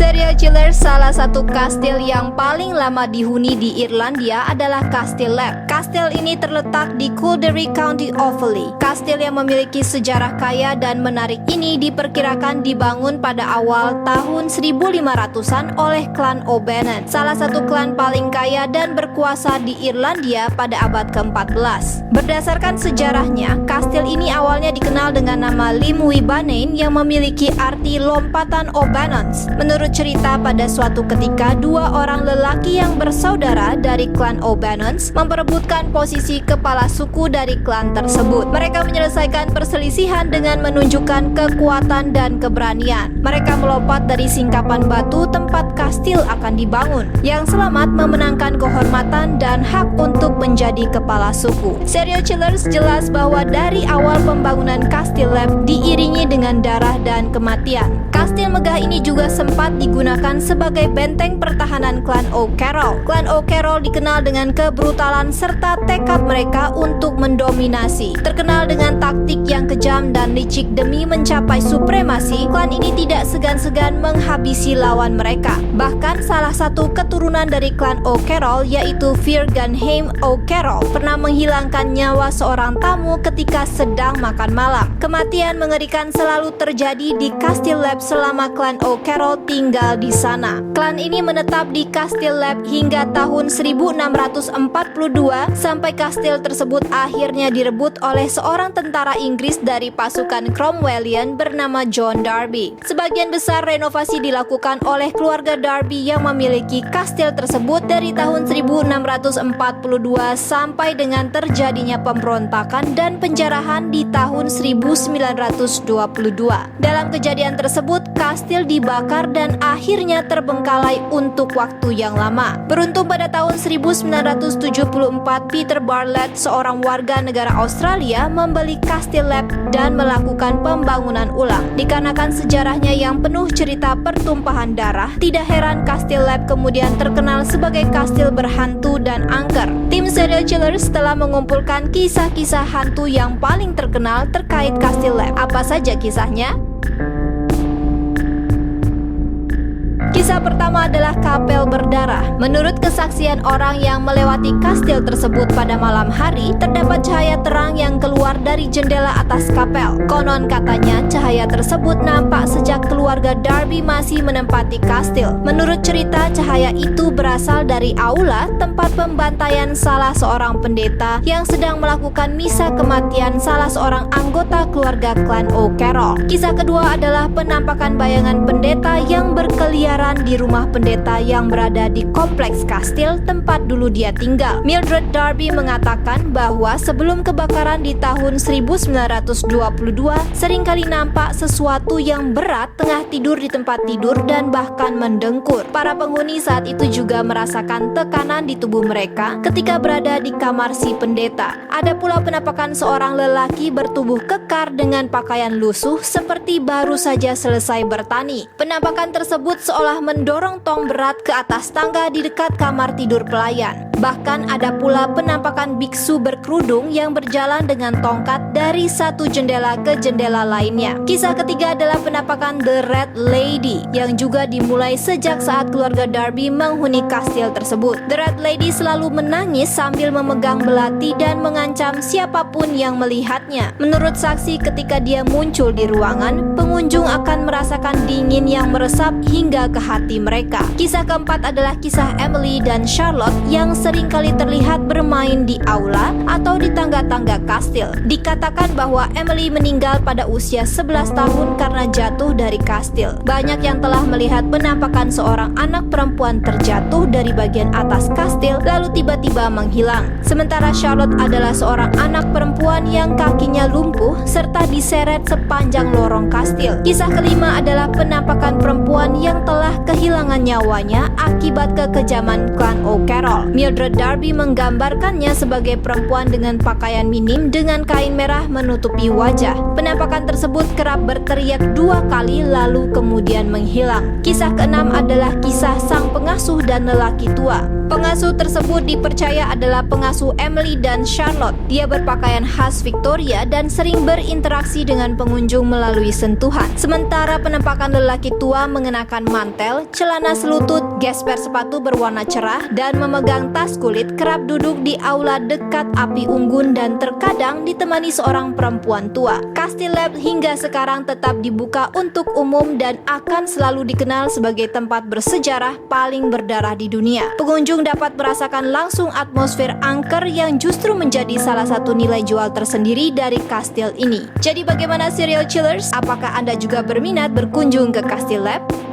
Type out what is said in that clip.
Serial killer, salah satu kastil yang paling lama dihuni di Irlandia adalah Kastil Lap. Kastil ini terletak di Kildare, County Offaly. Kastil yang memiliki sejarah kaya dan menarik ini diperkirakan dibangun pada awal tahun 1500-an oleh klan O'Bannon, salah satu klan paling kaya dan berkuasa di Irlandia pada abad ke-14. Berdasarkan sejarahnya, kastil ini awalnya dikenal dengan nama Limwy Banane yang memiliki arti lompatan O'Bannons. Menurut cerita, pada suatu ketika dua orang lelaki yang bersaudara dari klan O'Bannons memperebutkan posisi kepala suku dari klan tersebut. Mereka menyelesaikan perselisihan dengan menunjukkan kekuatan dan keberanian. Mereka melompat dari singkapan batu tempat kastil akan dibangun. Yang selamat memenangkan kehormatan dan hak untuk menjadi kepala suku. Serial killers jelas bahwa dari awal pembangunan Kastil Lap diiringi dengan darah dan kematian. Kastil megah ini juga sempat digunakan sebagai benteng pertahanan klan O'Carroll. Klan O'Carroll dikenal dengan kebrutalan serta tekad mereka untuk mendominasi. Terkenal dengan taktik yang kejam dan licik demi mencapai supremasi, klan ini tidak segan-segan menghabisi lawan mereka. Bahkan salah satu keturunan dari klan O'Carroll, yaitu Firganheim O'Carroll, pernah menghilangkan nyawa seorang tamu ketika sedang makan malam. Kematian mengerikan selalu terjadi di Kastil Lap selama klan O'Carroll tinggal di sana. Klan ini menetap di Kastil Lap hingga tahun 1642 sampai kastil tersebut akhirnya direbut oleh seorang tentara Inggris dari pasukan Cromwellian bernama John Darby. Sebagian besar renovasi dilakukan oleh keluarga Darby yang memiliki kastil tersebut dari tahun 1642 sampai dengan terjadinya pemberontakan dan penjarahan di tahun 1922. Dalam kejadian tersebut, kastil dibakar dan akhirnya terbengkalai untuk waktu yang lama. Beruntung pada tahun 1974, Peter Bartlett, seorang warga negara Australia, membeli Kastil Lap dan melakukan pembangunan ulang. Dikarenakan sejarahnya yang penuh cerita pertumpahan darah, tidak heran Kastil Lap kemudian terkenal sebagai kastil berhantu dan angker. Tim serial killers telah mengumpulkan kisah-kisah hantu yang paling terkenal terkait Kastil Lap. Apa saja kisahnya? Kisah pertama adalah kapel berdarah. Menurut kesaksian orang yang melewati kastil tersebut pada malam hari, terdapat cahaya terang yang keluar dari jendela atas kapel. Konon katanya cahaya tersebut nampak sejak keluarga Darby masih menempati kastil. Menurut cerita, cahaya itu berasal dari aula tempat pembantaian salah seorang pendeta yang sedang melakukan misa kematian salah seorang anggota keluarga klan O'Carroll. Kisah kedua adalah penampakan bayangan pendeta yang berkeliaran di rumah pendeta yang berada di kompleks kastil tempat dulu dia tinggal. Mildred Darby mengatakan bahwa sebelum kebakaran di tahun 1922, seringkali nampak sesuatu yang berat tengah tidur di tempat tidur dan bahkan mendengkur. Para penghuni saat itu juga merasakan tekanan di tubuh mereka ketika berada di kamar si pendeta. Ada pula penampakan seorang lelaki bertubuh kekar dengan pakaian lusuh seperti baru saja selesai bertani. Penampakan tersebut seolah mendorong tong berat ke atas tangga di dekat kamar tidur pelayan. Bahkan ada pula penampakan biksu berkerudung yang berjalan dengan tongkat dari satu jendela ke jendela lainnya. Kisah ketiga adalah penampakan The Red Lady yang juga dimulai sejak saat keluarga Darby menghuni kastil tersebut. The Red Lady selalu menangis sambil memegang belati dan mengancam siapapun yang melihatnya. Menurut saksi, ketika dia muncul di ruangan, pengunjung akan merasakan dingin yang meresap hingga ke hati mereka. Kisah keempat adalah kisah Emily dan Charlotte yang seringkali terlihat bermain di aula atau di tangga-tangga kastil. Dikatakan bahwa Emily meninggal pada usia 11 tahun karena jatuh dari kastil. Banyak yang telah melihat penampakan seorang anak perempuan terjatuh dari bagian atas kastil lalu tiba-tiba menghilang. Sementara Charlotte adalah seorang anak perempuan yang kakinya lumpuh serta diseret sepanjang lorong kastil. Kisah kelima adalah penampakan perempuan yang telah kehilangan nyawanya akibat kekejaman klan O'Carroll. Mildred Alexandra Darby menggambarkannya sebagai perempuan dengan pakaian minim dengan kain merah menutupi wajah. Penampakan tersebut kerap berteriak 2 kali lalu kemudian menghilang. Kisah keenam adalah kisah sang pengasuh dan lelaki tua. Pengasuh tersebut dipercaya adalah pengasuh Emily dan Charlotte. Dia berpakaian khas Victoria dan sering berinteraksi dengan pengunjung melalui sentuhan. Sementara penampakan lelaki tua mengenakan mantel, celana selutut, gesper sepatu berwarna cerah, dan memegang tas kulit kerap duduk di aula dekat api unggun dan terkadang ditemani seorang perempuan tua. Castile Lab hingga sekarang tetap dibuka untuk umum dan akan selalu dikenal sebagai tempat bersejarah paling berdarah di dunia. Pengunjung dapat merasakan langsung atmosfer angker yang justru menjadi salah satu nilai jual tersendiri dari kastil ini. Jadi bagaimana serial chillers? Apakah Anda juga berminat berkunjung ke Castile Lab?